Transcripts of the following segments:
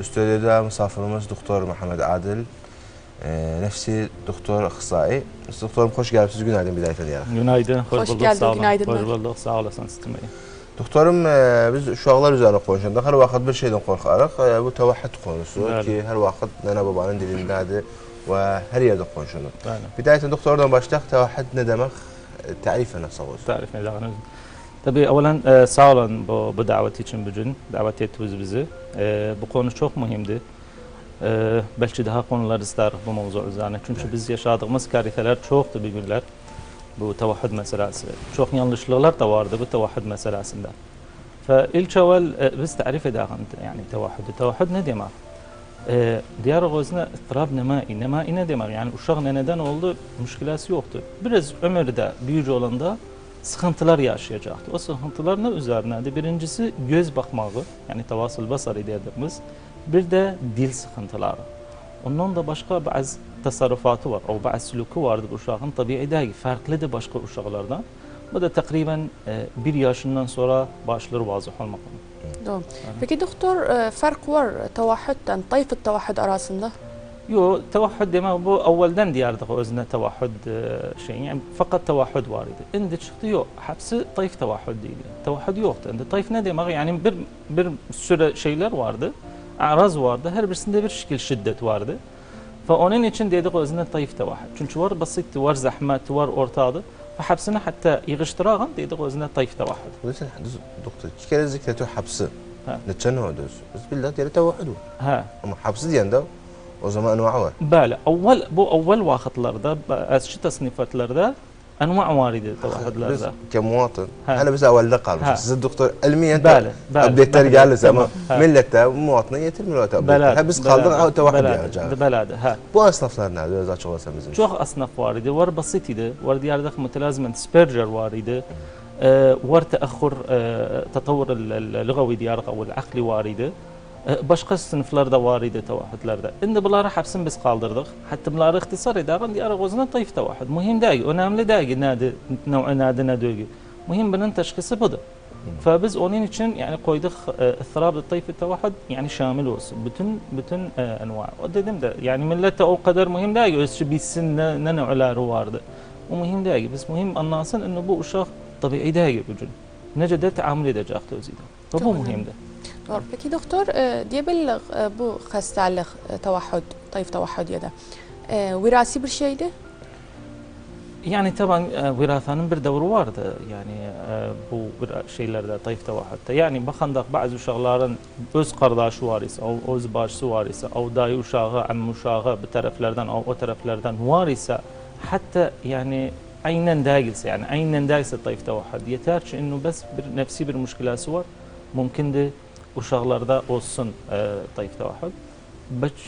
Stüdyoda misafirimiz Doktor Muhammed Adil, nefsi doktor ıxtisai. Doktorum hoş geldiniz, günaydın bir dəfə deyərək. Günaydın, hoş geldin, günaydınlar. Hoş bulduk, sağ olasın sistemi. Doktorum, biz uşaqlar üzerine konuşanda her vakit bir şeyden korkarıq. Bu təvahhüd konusu ki, her vakit nene babanın dilindədir ve her yerde konuşulur. Bidayətən doktordan başlayaq, təvahhüd ne demek? Tarifə nasıl olur? Tarif ne demek? Tabii evvelen sağ olun bu davet için bugün, davet ettiniz bizi. Bu konu çok mühimdi. Belki daha konular isterik bu mevzu üzerine. Çünkü biz yaşadığımız karifeler çoktu bir günler. Bu tevahhüd meselesi. Çok yanlışlıklar da vardı bu tevahhüd meselesinde. فإلك أول بس تعريف داخل يعني توحد. التوحد ne demek? Diğer gözüne اضطراب نمائي ne demek? Yani uşak neden oldu? Müşkilası yoktu. Biraz ömürde büyücü olanda sıkıntılar yaşayacaktı. O sıkıntılar ne üzerineydi? Birincisi göz bakmağı, yani tevasül basarı dediğimiz, bir de dil sıkıntıları. Ondan da başka bazı tasarrufatı var, o bazı sülükü vardı bu uşağın. Tabii değil, farklıdır başka uşaklardan. Bu da takriben bir yaşından sonra başlar vazih olmak. Doğru. Peki doktor, fark var tevahhüdden, tayfı tevahhüd arasında? Yo, tevahhüd demek bu evvelden diyardık özüne tevahhüd şey, yani fakat tevahhüd var idi. Şimdi çıktı yok, hepsi tayf tevahhüd değil. Tevahhüd yoktu. Şimdi tayf ne demek? Yani bir sürü şeyler vardı, araz vardı, her birisinde bir şekil şiddet vardı. Ve onun için dedik özüne tayf tevahhüd. Çünkü var basit, var zahmet, var ortadı. فحبسنا حتى يغشتراغن dedik özüne tayf tevahhüd. Lütfen doktor, iki kere zikretu hapsı. Neçen oduz? Biz billah diye tevahhüd. Ama hapsı diyen de o zaman enva var. Bəli, bu evvel vakitlarda, şu tasnifatlarda enva var idi tevahhüdlerde. Kemuatın, hala biz evvelde kalmış. Siz doktor ilmiyen update'ler gelirse ama millette muatına yetirmiyor update'ler. Biz kaldık tevahhüd yapacağız. Bu asnaflar nerede? Öz açık olsa bizim. Çok asnaf var idi, var basit idi. Var diyardaki mütelazimen Asperger var idi. var teahhur tatavvur اللغوي diyarık او العقلي var idi. Başka sınıflarda var idi tevahhüdlerde. Şimdi bunları hepsini biz kaldırdık. Hatta bunları ihtisar ederken diyarık özüne tayf tevahhüd. Mühim değil, önemli değil ne değil. Mühim bunun teşhisi budur. Fabiz onun için yani koyduk ıstırab tayf tevahhüd yani şamil olsun. Bütün enva. O dedim de yani millete o kadar mühim değil. Özçü bilsin ne nö'leri vardı. O mühim değil. Biz mühim anlasın inne bu uşak tabii değil bugün. Nece de taamül edecekti özüyle. Bu mühimdi. Doğru. Peki doktor, diyebilir bu hastalık tevahhüd, tayf tevahhüd ya da virasi bir şeydi? Yani taban virasanın bir devru vardı yani bu şeylerde tayf tevahhüdde. Yani bakandak bazı uşakların öz kardeşi var ise, öz bacısı var ise, dayı uşağı, ammu uşağı bir taraflardan, o taraflardan var ise, hatta yani aynen değilse yani aynen değilse tayf tevahhüd. Yeter ki innu bes bir nefsi bir müşkilası var. Mümkün de uşaklarda olsun tayf tevahhüd.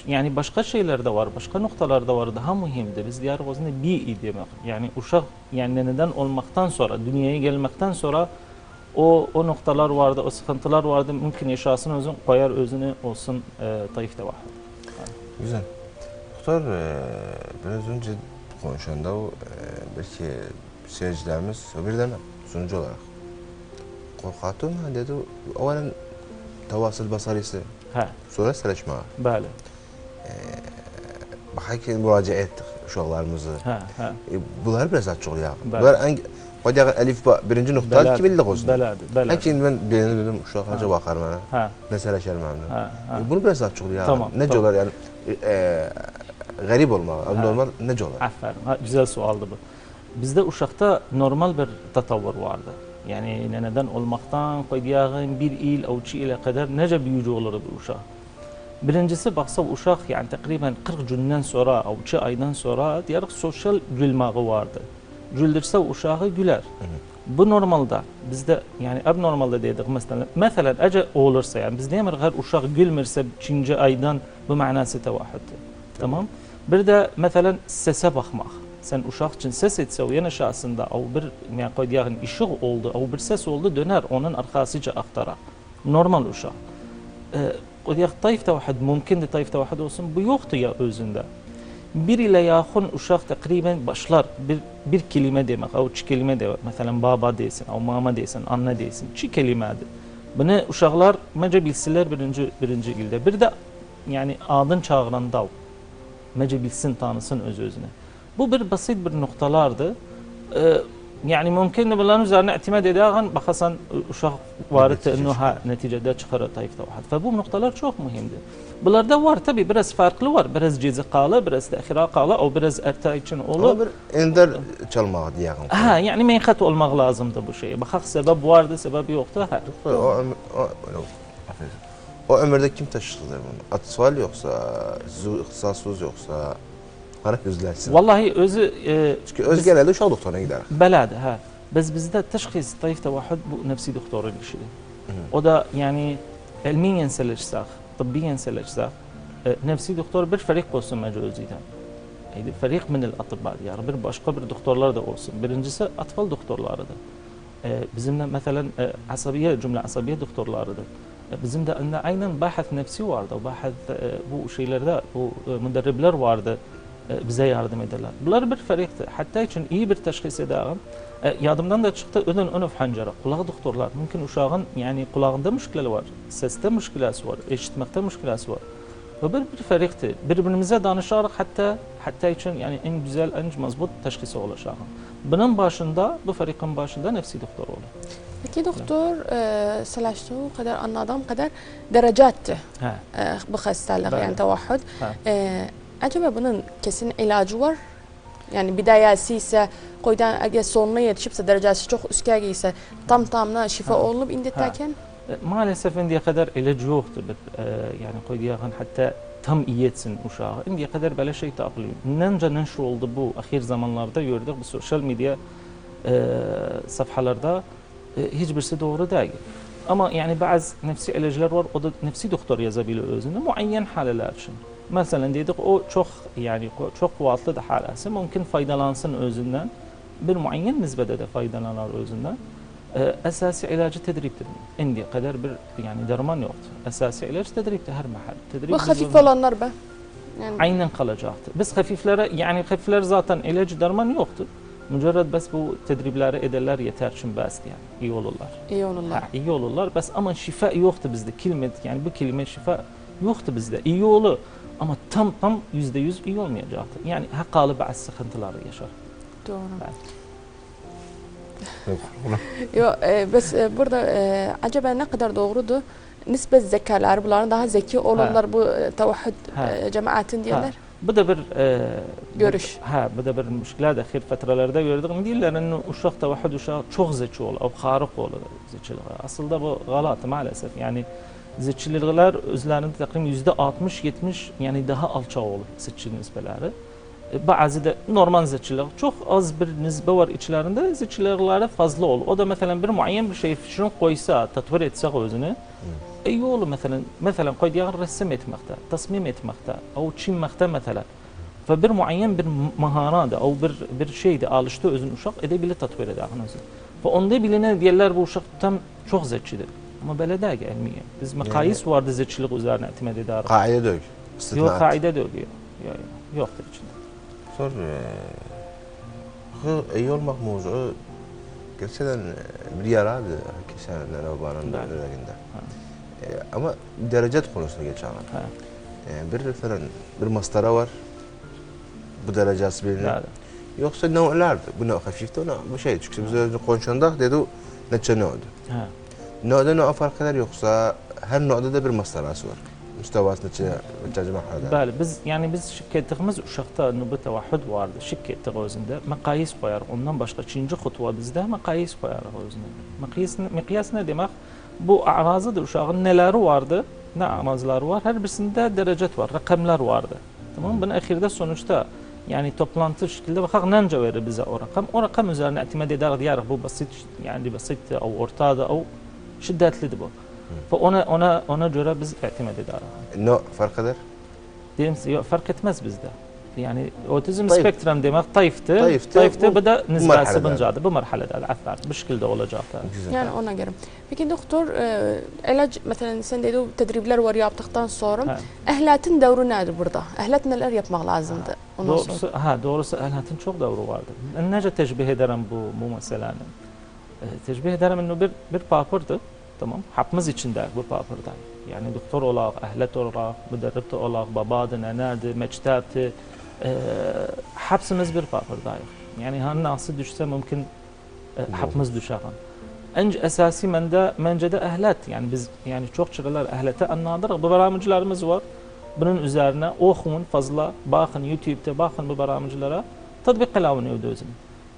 Yani başka şeyler de var, başka noktalarda var daha mühimdi. Biz diğer gözünde bir demek. Yani uşak yani neden olmaktan sonra, dünyaya gelmekten sonra o noktalar vardı, o sıkıntılar vardı. Mümkün yaşasın özün, koyar özünü olsun tayf tevahhüd. Güzel. Doktor, biraz önce konuşanda belki seyircilerimiz birden sunucu olarak korkatım dedi. Evvelen tevasül basarisi. Sonra seleşme. Bəli. Baxaq ki, müraciə etdik uşaqlarımızı. Bunlar biraz açıq ya. Bunlar qoyaq əlif birinci nöqtə ki, bildik olsun. Belədir. Lakin mən birini dedim, uşaqlarca baxar mənə. Nə sələşər mənimlə. Bunu biraz açıq ya. Necə olar yəni, qərib olmaq, abnormal necə olar? Aferin, güzel sualdı bu. Bizde uşaqda normal bir tatavvur vardı. Yani neden olmaktan koyduğun bir il او 2 ile kadar nece büyücü olurdu bu uşak. Birincisi baksa uşak yani takriben 40 günden sonra او 2 aydan sonra diğer sosyal gülmeği vardı. Güldürse uşağı güler. Bu normalde bizde yani abnormalde dedik mesela acı olursa yani biz demiyoruz her uşak gülmürse 2. aydan bu manası tevahhüd. Tamam? Bir de mesela sese bakmak. Sen uşak için ses etse o yana şahsında o bir yani koyduğun ışık oldu, o bir ses oldu döner onun arkasıca aktarar. Normal uşak. Koyduğun tayf tevahhüd mümkün de tayf tevahhüd olsun bu yoktu ya özünde. Bir ile yakın uşak takriben başlar bir kelime demek, o 2 kelime demek. Mesela baba desin, o mama desin, anne desin. 2 kelimedir. Bunu uşaklar mece bilsinler birinci ilde. Bir de yani adın çağıranda mece bilsin, tanısın öz-özüne. Bu bir basit bir noktalardı. Yani mümkün bunların üzerine itimat ederken bakasan uşaq vardı ennu ha neticede çıkarır tayf tevahhud. Ve bu noktalar çok mühimdi. Bunlarda var tabi biraz farklı var. Biraz cezikalı, biraz tehirakalı, o biraz erta için olur. Ama bir ender çalmağı diyelim. Ha yani meykat olmak lazımdı bu şeye. Bakak sebep vardı, sebep yoktu. Ha. O ömürde kim taşıdı bunu? Atısval yoksa, ihtisassız yoksa, hani üzlersin. Vallahi özü... Çünkü öz genelde uşaq doktoruna gider. Belade ha. Biz bizde teşhis tayf tevahhud bu nefsi doktorun işidir. O da yani ilmiyen selejsaq, tıbbiyen selejsaq, nefsi doktor bir ferik olsun mecuziden. Yani ferik min el-atibba yani bir başka bir doktorlar da olsun. Birincisi atfal doktorlarıdır. Bizim de mesela cümle asabiye doktorlarıdır. Bizim de aynen bahis nefsi vardı. Bahis bu şeylerde bu müderribler vardı. Bize yardım ederler. Bunlar bir ferikti. Hatta için iyi bir teşhis ederim. Yadımdan da çıktı önüf hancara. Kulak doktorlar. Mümkün uşağın yani kulağında müşkilesi var. Seste müşkilesi var. Eşitmekte müşkilesi var. Ve bir ferikti. Birbirimize danışarak hatta için yani en güzel, en mazbut teşhisi ulaşalım. Bunun başında, bu ferikin başında nefsi doktor olur. Peki doktor سلاشتو kadar anladığım kadar derecetti bu hastalık yani tevahhud. Acaba bunun kesin ilacı var? Yani bidayesi ise koydan eğer sonuna yetişipse derecesi çok üstkâgi ise tamına şifa olup indetken? Maalesef indiye kadar ilacı yoktu. Yani koyduğun hatta tam iyi etsin uşağı. İndiye kadar böyle şey takılıyor. Nence neşr oldu bu ahir zamanlarda gördük bu sosyal medya safhalarda hiçbirisi doğru değil. Ama yani bazı nefsi ilacılar var, o da nefsi doktor yazabiliyor özünde muayyen haleler için. Mesela dedik o çok yani çok kuvvetli de halası mümkün faydalansın özünden bir muayyen nisbede de faydalanır özünden. Esası ilacı tedriptir. İndiye kadar bir yani derman yoktu. Esası ilaç tedriptir her mahal. Bu hafif olanlar be. Yani aynen kalacaktı. Biz hafiflere yani hafifler zaten ilacı derman yoktu. Mücerred bes bu tedribleri ederler yeter için best yani iyi olurlar. İyi olurlar. İyi olurlar bes ama şifa yoktu bizde kelime yani bu kelime şifa yoktu bizde. İyi olur ama tam %100 iyi olmayacaktı. Yani hakalı bazı sıkıntıları yaşar. Doğru. Yok bes burada acaba ne kadar doğrudur? Nispet zekalar bunların daha zeki olurlar bu tevahhud cemaatin diyorlar. Bu da bir görüş. Bu da bir müşkilat ahir fetrelarda gördük. Diyorlar ki uşaq tevahhud uşaq çok zeki olur, o xarıq olur zekilik. Aslında bu galat maalesef. Yani zekilikler özlerinde takriben %60-70 yani daha alçaq olur zekilik nisbeleri. Bazı da normal zekilik çok az bir nisbe var içlerinde zekilikleri fazla olur. O da mesela bir muayyen bir şey şunu koysa, tatbik etse özünü iyi olur mesela koyduğun resim etmekte, tasmim etmekte, o çizmekte mesela. Ve bir muayyen bir maharada, o bir şeyde alıştı özün uşaq edebilir tatbik eder özünü. Ve onda bilinen diyorlar bu uşaq tam çok zekidir. Ama böyle değil ilmiye. Biz makayis vardı zekilik üzerine itimat eder. Kaide dök. Yok kaide dök. Yoktur içinde. Sor. İyi olmak mevzu gerçekten bir yaradı kesenler babanın önünde. Ama derecet konusuna geçelim. Bir falan bir mastara var. Bu derecesi bilinen. Yoksa ne olardı? Bu ne hafifti ona bu şey çünkü biz önce konuşanda dedi neçe ne oldu? Ne fark eder yoksa her noktada da bir mastarası var. Müstevası neçe marhalada. Bəli, biz şirketimiz uşaqda nübü tevahhud vardı. Şirketdə özündə məqayis qoyar. Ondan başqa ikinci xutva bizdə məqayis qoyar özündə. Miqyas nə demək? Bu ərazıdır uşağın neləri vardı, nə ərazıları var. Hər birisində dərəcət var, rəqəmlər vardı. Tamam, bunun axirdə sonuçta yani toplantı şekilde bakaq nence verir bize o rakam. O rakam üzerine etimat eder diyarıq bu basit yani basit o ortada o şiddetlidir bu. Ve ona göre biz etimat ederiz. Ne fark eder? Diyelim size fark etmez bizde. Yani otizm spektrum demek tayftı bu da nisbesi buncadır. Bu merhalede al'athar bu şekilde olacaktır. Yani ona göre. Peki doktor ilaç mesela sen dedi tedribler var yaptıktan sonra ehliyetin devru nedir burada? Ehliyet neler yapmak lazımdı? Doğrusu ehliyetin çok devru vardı. Nece teşbih ederim bu meselenin? Teşbih ederim innu bir papırdı. Tamam. Hapımız içinde bu papırda. Yani doktor olaq, əhlət olaq, müdərrib olaq, babadır, nənədir, məktəbdir. Hepsimiz bir papırdayıq. Yani hangi nasıl düşse mümkün hepimiz düşəğin. En esası məncə də əhlət. Yani biz çok çıralar əhlətə anladırıq. Bu barnaamijlarımız var. Bunun üzerine oxuyun fazla, bakın YouTube'da bakın bu barnaamijlara. Tatbiq qılavın evdə özünü.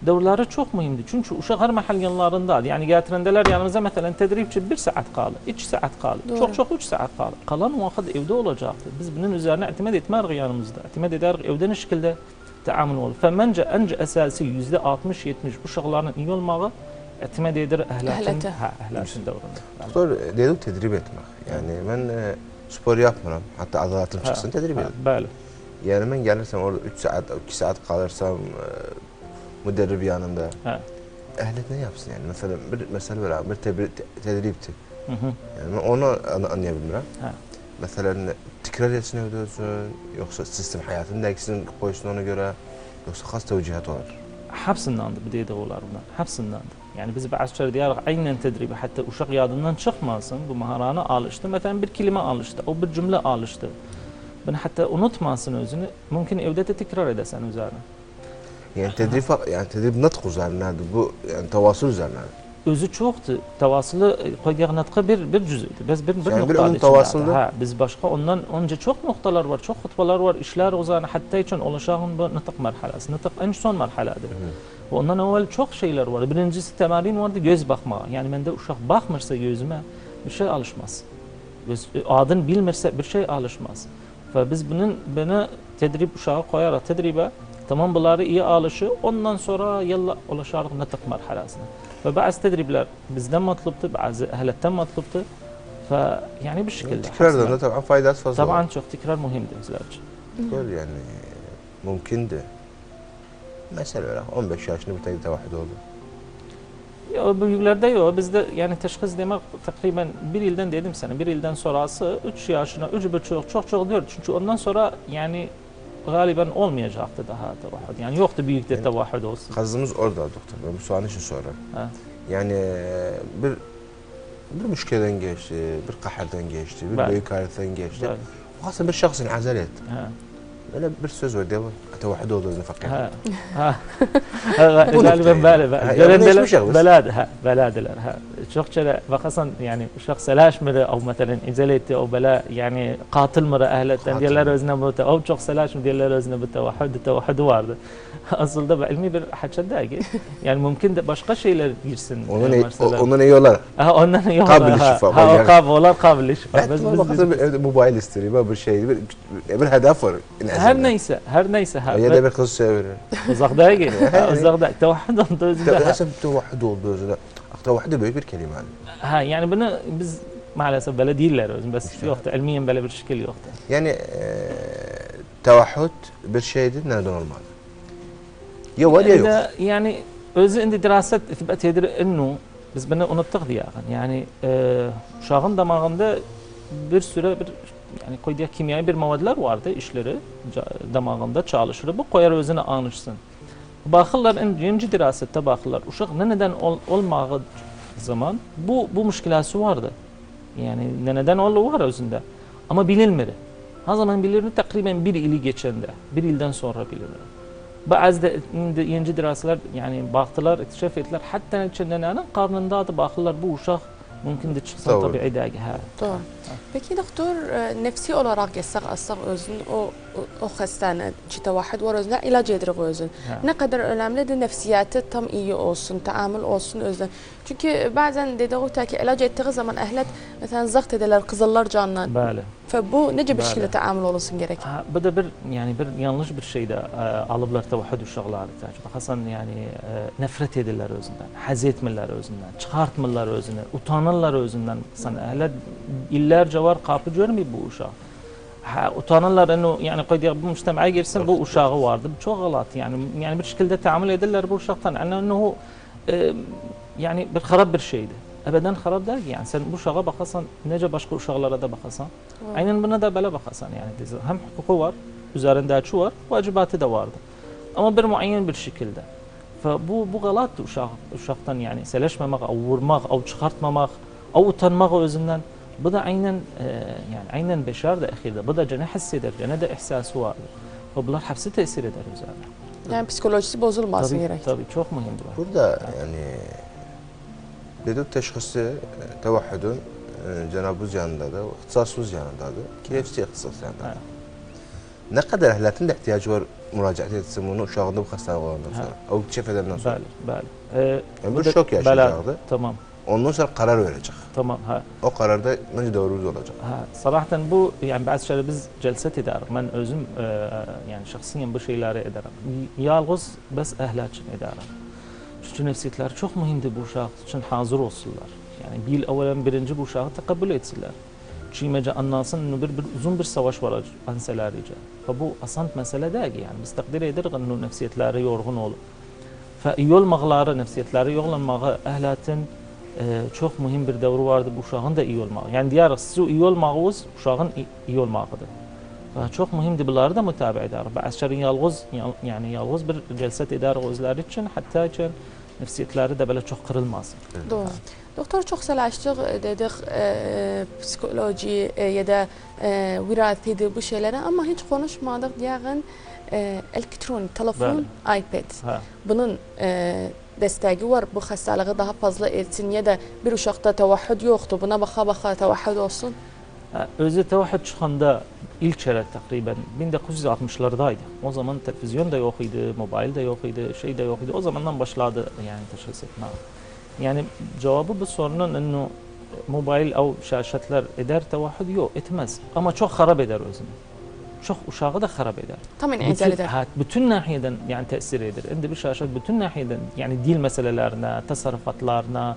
Dövrləri çok mühimdir. Çünkü uşaq hər məhəl yanlarındadır. Yani gətirəndələr yanımıza mesela tedribçi 1 saat qalır, 2 saat qalır, çok 3 saat qalır. Qalan vaxt evdə olacaqdır. Biz bunun üzerine etimad etmərik yanımızda. Etimad edərik evdə nə şəkildə təamül olur. Məncə ən əsası %60-70 uşaqların iyi olmağı etimad edir əhlətin dövründə. Doktor, dedik tedrib etmək. Yani ben spor yapmıram. Hatta adalatım çıksın tedrib edim. Bəli. Yani ben gelirsem orada 3 saat, 2 saat kalırsam müderrib yanında. Ehlet ne yapsın yani? Mesela bir mesele var abi, bir tedribti. Yani ben onu anlayabilirim. Mesela tekrar etsin evde olsun, yoksa sistem hayatının eksin koysun ona göre, yoksa has tevcihat olur. Hepsindendir bir dediği olar bunlar. Hepsindendir. Yani biz bazı diyarıq aynen tedribi hatta uşaq yadından çıkmasın bu maharanı alıştı. Mesela bir kelime alıştı, o bir cümle alıştı. Ben hatta unutmasın özünü, mümkün evde de tekrar edesen üzerine. Yani tedrib nıtq üzerinedir bu, yani tavasıl üzerinedir. Özü çoxdur. Tavasılı qoyduğu nıtqı bir cüzüdür. Biz bir noktadır. Tavasıldır. Biz başka ondan önce çok noktalar var, çok hutbalar var, işler uzanı hatta için ulaşağın bu nıtq merhalesi. Nıtq en son merhaledir. Ve ondan evvel çok şeyler var. Birincisi temarin vardı göz bakma. Yani bende uşaq bakmırsa gözüme bir şey alışmaz. Adın bilmirse bir şey alışmaz. Ve biz bunu tedrib uşağı koyarak tedribe tamam bunları iyi alışı ondan sonra yalla ulaşarıq nıtq merhalesine. Ve bazı tedribler bizden matluptu, bazı ehletten matluptu. Yani bir şekilde. Tekrardan da tabii faydası fazla. Tabii çok tekrar mühimdir bizler için. Böyle yani mümkündü. Mesela 15 yaşında bir tane tevahhid oldu. Yok büyüklerde yok. Bizde yani teşhis demek takriben bir yıldan dedim sana. Bir yıldan sonrası 3 yaşına, 3,5 çok diyor. Çünkü ondan sonra yani galiben olmayacaktı daha tevahhid. Yani yoktu büyük de tevahhid olsun. Kazımız orada doktor. Ben bu sualın için sorarım. Evet. Yani bir müşkileden geçti, bir kahırdan geçti, bir büyük hariyetten geçti. Aslında bir şahsın azal etti. Böyle bir söz var diye tevahhid olduğunu fakir. Galiben beladiler. Çok çare vakasan yani uşaq selaş mı o mesela izale etti o bela yani katil mı ehletten diyorlar özüne bu o çok selaş mı diyorlar özüne bu tevahhid vardı. Aslında ilmi bir haçad değil. Yani mümkün de başka şeyler girsin. Ondan iyi olar. Ondan iyi olar. Kabil şifa. Kabil şifa. Biz evde mobil istiyor bir şey bir hedef var. Her neyse. Ya da bir kız severir. Uzakta geliyor. Uzakta. Tevahhid oldu özünde. Nasıl tevahhid oldu özünde? Tevahhid büyük bir kelime. Yani bunu biz maalesef böyle değiller özün. Bes yoktu. Ilmiyen böyle bir şekil yoktu. Yani tevahhid bir şeydir nereden olmalı? Ya var ya yok. Yani özü indi diraset ithbat edir ennu biz bunu unuttuk diye. Yani uşağın damağında bir süre yani koyduğu kimyai bir maddələr vardı, işleri damağında çalışır. Bu koyar özünə anışsın. Baxırlar, birinci dirasətdə baxırlar. Uşaq neden olmağı zaman bu müşkilası vardı. Yani neden olduğu var özündə. Ama bilinmir. Ha zaman bilinir takriben bir ili geçende, bir ilden sonra bilinir. Bazı yeni dirasələr yani baktılar, iktisaf ettiler. Hatta içinden karnındadır, bakırlar bu uşaq mümkün de çıksın tabii iddiayı. Doğru. Peki doktor nefsi olarak geçsek özün o hastane tevahhid var özüne ilaç edirik özün. Ne kadar önemlidir nefsiyatı tam iyi olsun, taamül olsun özün. Çünkü bazen dediği ki ilaç ettiği zaman ehlet mesela zakt ederler kızıllar canından. Bəli. Bu nece bir şekilde taamül olsun gerek? Bu da bir yanlış bir şey de alıblar tevahhid uşaqları. Baxasan yani nefret edirlər özündən, həz etmirlər özündən, çıxartmırlar özünü, utanırlar özündən. Ehlet illerce var kapı görmüyor bu uşaq. Utanırlar yani koyduğu bu müştemaya girsin bu uşağı vardı. Çok galat yani bir şekilde taamül edirlər bu uşaqdan. Annehu yani bir xarab bir şeydi. Ebeden xarab değil ki yani sen bu uşağa bakasan nece başka uşaqlara da bakasan. Aynen buna da böyle bakasan yani hem hukuku var, üzerinde açı var, vacibatı da vardı. Ama bir muayyen bir şekilde. Bu galattı uşaqtan yani seleşmemek, vurmak, çıkartmamak, utanmak özünden. bu da aynen yani aynen beşer de ahirde. Bu da cana hisseder, cana da ihsası var. Ve bunlar hepsi tesir eder üzerine. Yani psikolojisi bozulmasın gerek. Tabii çok mühim bu. Burada yani dedik teşhisi tevahdün Cenab-ı yanındadır, ihtisasımız yanındadır. Ki hepsi ihtisas yanındadır. Ne kadar ehliyetin de ihtiyacı var müracaat etsin bunu uşağında bu hastalık olandan sonra. O çef edenden sonra. Bəli. Yani bir şok yaşayacaktı. Tamam. Ondan sonra karar verecek. Tamam. Ha. O kararda nece doğru olacak. Ha. Sarahten bu yani bazı şeyler biz celset ederim. Ben özüm yani şahsiyen bu şeyleri ederim. Yalnız bes ehliyat için ederim. Çünkü nefsiyetler çok mühimdir bu uşaq için hazır olsunlar. Yani bil evvelen birinci bu uşağı tekabbül etsinler. Çiğmece anlasın bir uzun bir savaş var anselerice. Ve bu asan mesele değil yani biz takdir ederiz ki nefsiyetleri yorgun olur. Ve iyi olmaqları, nefsiyetleri yoğlanmağı ehliyetin çok mühim bir devri vardı bu uşağın da iyi olmağı. Yani diğer siz iyi olmağınız uşağın iyi olmağıdır. Ve çok mühimdir bunları da mütabi eder. Bazı şeylerin yalnız bir celset eder özleri için hatta için nefsiyetleri de böyle çok kırılmaz. Doğru. Doktor çok selaştık dedik psikoloji ya da virasiydi bu şeylere ama hiç konuşmadık diğerin elektronik telefon, iPad. Bunun desteği var bu hastalığı daha fazla etsin ya da bir uşakta tevahhüd yoktu buna baka tevahhüd olsun. Özü tevahhüd çıkanda ilk çeyrek takriben 1960'lardaydı. O zaman televizyon da yok idi, mobil de yok idi, şey de yok idi. O zamandan başladı yani teşhis etme. Yani cevabı bu sorunun ennu mobil او şaşetler eder tevahhüd yok etmez ama çok harap eder özünü. Çok uşağı da harap eder. Tam inzal eder. Bütün nahiyeden yani tesir eder. Indi bir şaşet bütün nahiyeden yani dil meselelerine, tasarrufatlarına,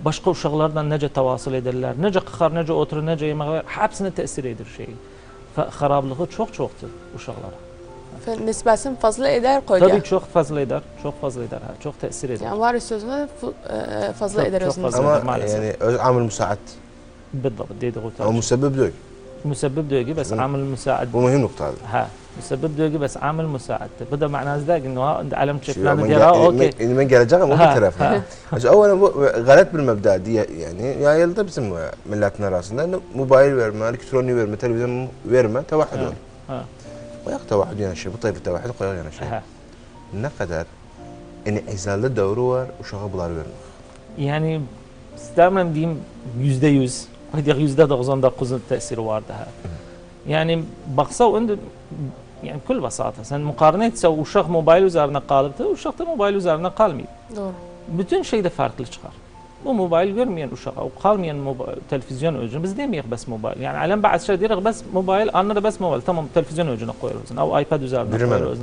başka uşaqlardan nece tevasıl ederler, nece kıkar, nece oturur, nece yemek hepsine tesir eder şey. Harablığı çoktur uşaqlara. Nisbeten fazla eder koydu. Tabii çok fazla eder, çok tesir eder. Yani var sözünde fazla eder özünde. Ama yani öz amel müsaat. بالضبط دي ضغوط. Ama müsebbib değil. مسبب دوجي بس عامل مساعد. Bu mühim noktadır. ها مسبب دوجي بس عامل مساعد. بده معناه ذلك انه ها علم فلان ديرها اوكي. Ben geleceğim ama bir tarafı. Evvela bu galet bir mebda diye yani yayıldı bizim milletin arasında. Mobil verme, elektronik verme, televizyon verme, tevahhüd olur. Koyak tevahhüd yani şey, bu tayfı tevahhüd koyak yani şey. Ne kadar izalde doğru var, uşağı bular vermek. Yani istemem diyeyim %100. %99'un tesiri vardı ha. Yani baksa önde yani kul basata sen mukarene etse uşak mobil üzerine kalıptı, uşak da mobil üzerine kalmıyor. Doğru. Bütün şeyde farklı çıkar. Bu mobil görmeyen uşak, o kalmayan televizyon öcünü biz demeyiz bes mobil. Yani alem bazı şey diyerek bes mobil, anları bes mobil. Tamam televizyon öcünü koyuyoruz. O iPad üzerine koyuyoruz.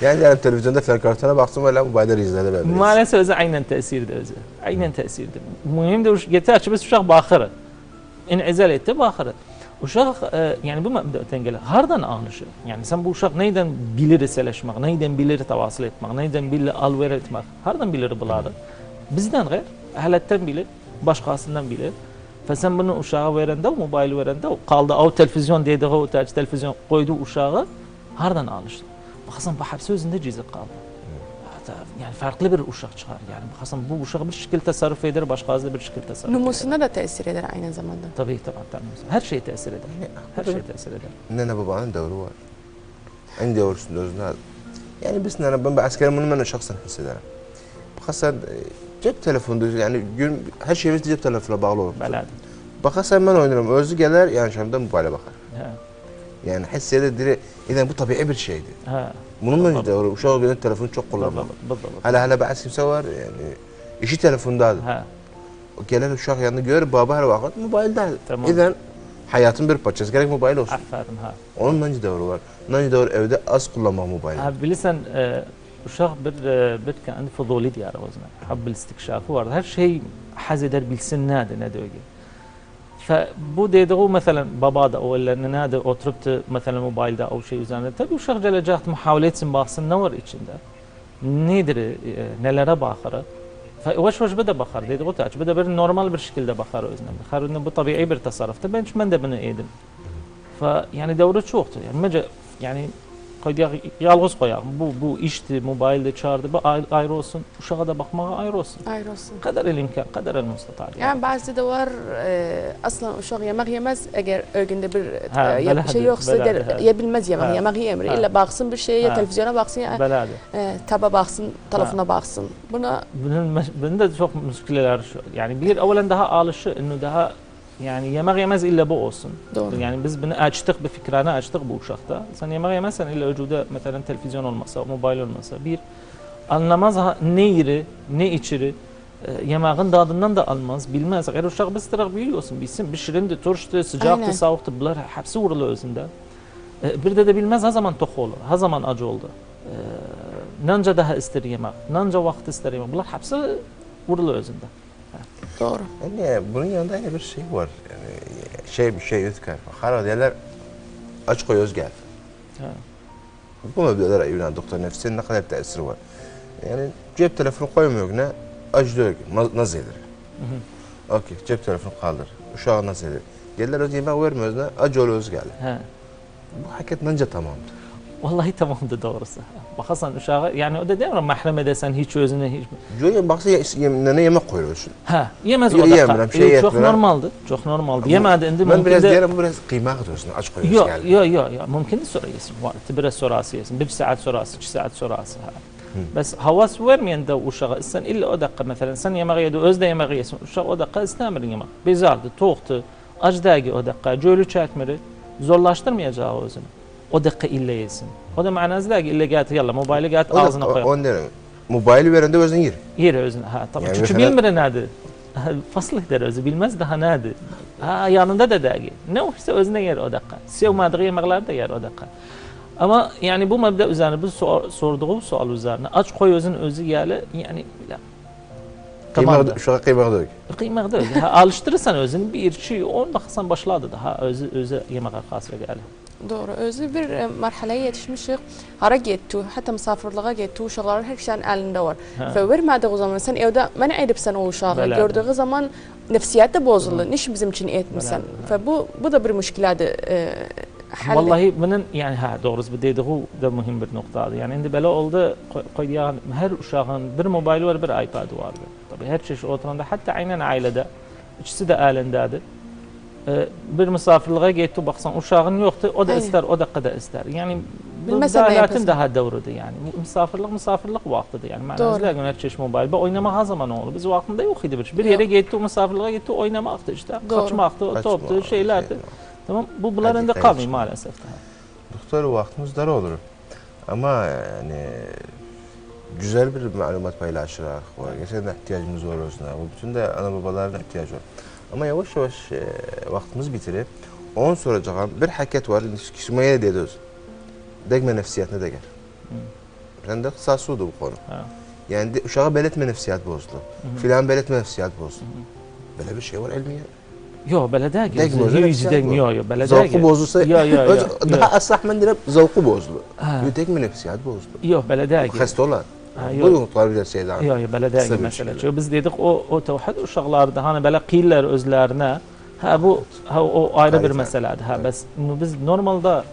Yani televizyonda fərqartına baxsın və mobildə izlədə bilər. Maalesef özü aynen tesirdir özü. Aynen tesirdir. Mühim de yeter ki biz uşak bakırı. İnizal etti bakırı. Uşak yani bu mebdaten gelen hardan anlaşır. Yani sen bu uşak neyden bilir eseleşmek, neyden bilir tavasıl etmek, neyden bilir alver etmek, hardan bilir bunları. Bizden gayr, ehliyetten bilir, başkasından bilir. Ve sen bunu uşağa verende, mobil verende, kaldı o televizyon dediği o televizyon koydu uşağı, hardan anlaşır. Baksan bu hepsi özünde cizik kaldı. Yani farklı bir uşak çıkar yani. Baksan bu uşak bir şekilde tasarruf eder, başkası bir şekilde tasarruf eder. Numusuna da tesir eder aynı zamanda. Tabii. Her şey tesir eder. Her şey tesir eder. Nene babanın devri var. En devrusunda özünde. Yani biz ben askerim bunu şahsen hissederim. Baksan cep telefonu yani her şeyimiz cep telefonuna bağlı olur. Belədir. Baksan ben oynarım. Özü gelir yani şamda mobile bakar. Yani hissede dire. İden bu tabii bir şeydi. Bununla da uşağı gören telefonu çok kullanmam. Hala bazı kimse var yani işi telefondadır. Gelen uşak yanında görür baba her vakit mobilde. İden hayatın bir parçası gerek mobil olsun. Onun nanci doğru var. Nanci doğru evde az kullanma mobil. Bilirsen uşak bir kendi fuzuli diyar özüne. Habbil istikşafı var. Her şey haz eder bilsin ne diyor. فبو dediği mesela baba da o ellerine nerede oturup da mesela mobilde o şey üzerinde tabii uşak gelecek muhavele etsin baksın ne var içinde nedir nelere bakar yavaş yavaş bede bakar dediği taç bede bir normal bir şekilde bakar özüne bakar bu tabii bir tasarrufta ben de bunu edim yani devre çoktu yani yani yalğız koyalım. Bu işti, mobilde çağırdı, bu ayrı olsun. Uşağa da bakmağa ayrı olsun. Ayrı olsun. Kadar el imkan, kadar el mustatar. Yani bazı da var aslan uşak yemek yemez eğer öğünde bir beladı, şey yoksa beladı, der yebilmez yemek. Yemek yemir. İlla baksın bir şeye ya televizyona baksın ya taba baksın, telefona baksın. Bunun da çok müşkileler şu. Yani bir evvelen daha alışı, innu daha yani yemek yemez illa bu olsun. Doğru. Yani biz bunu açtık, bir fikrane açtık bu uşakta. Sen yemek yemezsen illa vücuda mesela televizyon olmasa, mobil olmasa bir anlamaz ne yeri, ne içiri, yemeğin tadından da almaz, bilmez. Eğer uşak biz taraf biliyorsun, bilsin, bir şirindi, turştu, sıcaktı, soğuktu, bunlar hepsi vurulu özünde. Bir de bilmez, ha zaman tok olur, ha zaman acı oldu. Nanca daha ister yemek, nanca vakit ister yemek, bunlar hepsi vurulu özünde. Doğru. Yani bunun yanında yine bir şey var. Yani bir şey ötkar. Hala derler aç koy öz gel. Bu mebdeler Yunan doktor nefsinin ne kadar tesiri var. Yani cep telefonu koymuyor ne aç diyor ki nasıl eder? Okey cep telefonu kaldır. Uşağı nasıl eder? Gelirler öz yemek vermiyoruz ne acı öz gel. Bu hakikat nence tamamdır. Vallahi tamamdır doğrusu. Bakarsan uşağı yani o da değil mi mahrem edesen hiç özüne hiç. Joya baksa ne yemek koyuyorsun. Yemez o da. Çok normaldi. Çok normaldi. Yemedi indi mümkün de. Ben biraz diyelim bu biraz kıyma ediyorsun aç koyuyorsun. Yok mümkün sonra yesin. Biraz sonrası yesin. Bir saat sonrası, 2 saat sonrası. Bes havas vermeyen de uşağı sen illa o dakika mesela sen yemeği yedi özde yemeği yesin. Uşağı o dakika istemir yemek. Bezardı, toğdu, acdagi o dakika, cölü çekmiri zorlaştırmayacağı özünü. O dakika illa yesin. O da manasında ki illa gati yalla mobili gati ağzına koy. On derim. Mobili verende özün yer. Yer özün. Tabii yani çünkü bilmir nerede. Fasıl der özü bilmez daha nerede. Yanında da dergi. Ne olursa özüne yer o dakika. Sevmediği yemekler de yer o dakika. Ama yani bu mebde üzerine biz sorduğu sual üzerine aç koy özün özü yerle yani tamamdır. Şu an kıymak değil. Kıymak değil. Alıştırırsan özünü bir şey on baksan başladı daha özü yemek arkasına geldi. Doğru. Özü bir merhaleye yetişmişik. Hara gitti, hatta misafirliğe gitti, uşakların her şeyin elinde var. Ve vermediği zaman sen evde bana edip sen o uşağı gördüğü zaman nefsiyat da bozuldu. Niçin bizim için etmişsen? Ve bu da bir müşkiladı. Vallahi bunun yani doğrusu bu dediği da mühim bir noktadı. Yani şimdi böyle oldu koyduğun her uşağın bir mobili var, bir iPad'ı vardı. Tabii her çeşit oturanda hatta aynen ailede ikisi de elindedir. Bir misafirliğe gitti baksan uşağın yoktu o da ister o dakikada ister. Yani bu devletin daha devrudu yani. Misafirlik vaktidir yani. Manasıyla her çeşit mobil. Oynama her zaman olur. Biz vaktinde yok idi bir yere gitti, misafirliğe gitti, oynamaktı işte. Kaçmaktı, toptu, şeylerdi. Tamam, bunların da kalmıyor maalesef. Doktor vaktimiz dar olur. Ama yani güzel bir malumat paylaşarak var. Gerçekten ihtiyacımız var özüne. Bu bütün de ana babaların ihtiyacı var. Ama yavaş yavaş vaktimiz bitirip on soracağım bir hakikat var. Kişimeye dediyoruz. Degme nefsiyatına da gel. Ben de kısası oldu bu konu. Yani uşağa belirtme nefsiyat bozdu. Filan belirtme nefsiyat bozdu. Böyle bir şey var elmiye. Yok böyle değil. Yok böyle zavku bozulsa daha asahmen direkt zavku bozdu. Degme nefsiyat bozdu. Yok böyle değil. Hasta olan. Bu tarihler şeyler. Yok böyle değil mesela. Çünkü biz dedik o tevhid uşaqlarda hani böyle qiyiller özlerine o ayrı bir meseledir. Bes biz normalde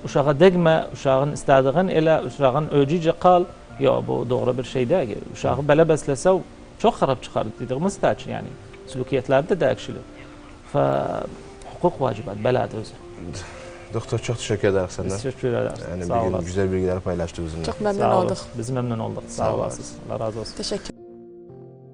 uşağa degme, uşağın istediğin ile uşağın öcüce kal. Yok bu doğru bir şey değil. Uşağı böyle beslese çok harap çıkar dediğimiz taç yani. Sulukiyetlerde de ekşili. Hukuk vacibat beladır özü. Doktor çok teşekkür ederim senden. Teşekkür ederim. Yani bir gün güzel bilgiler paylaştı bizimle. Çok memnun olduk. Biz memnun olduk. Sağ olasınız. Allah razı olsun. Teşekkür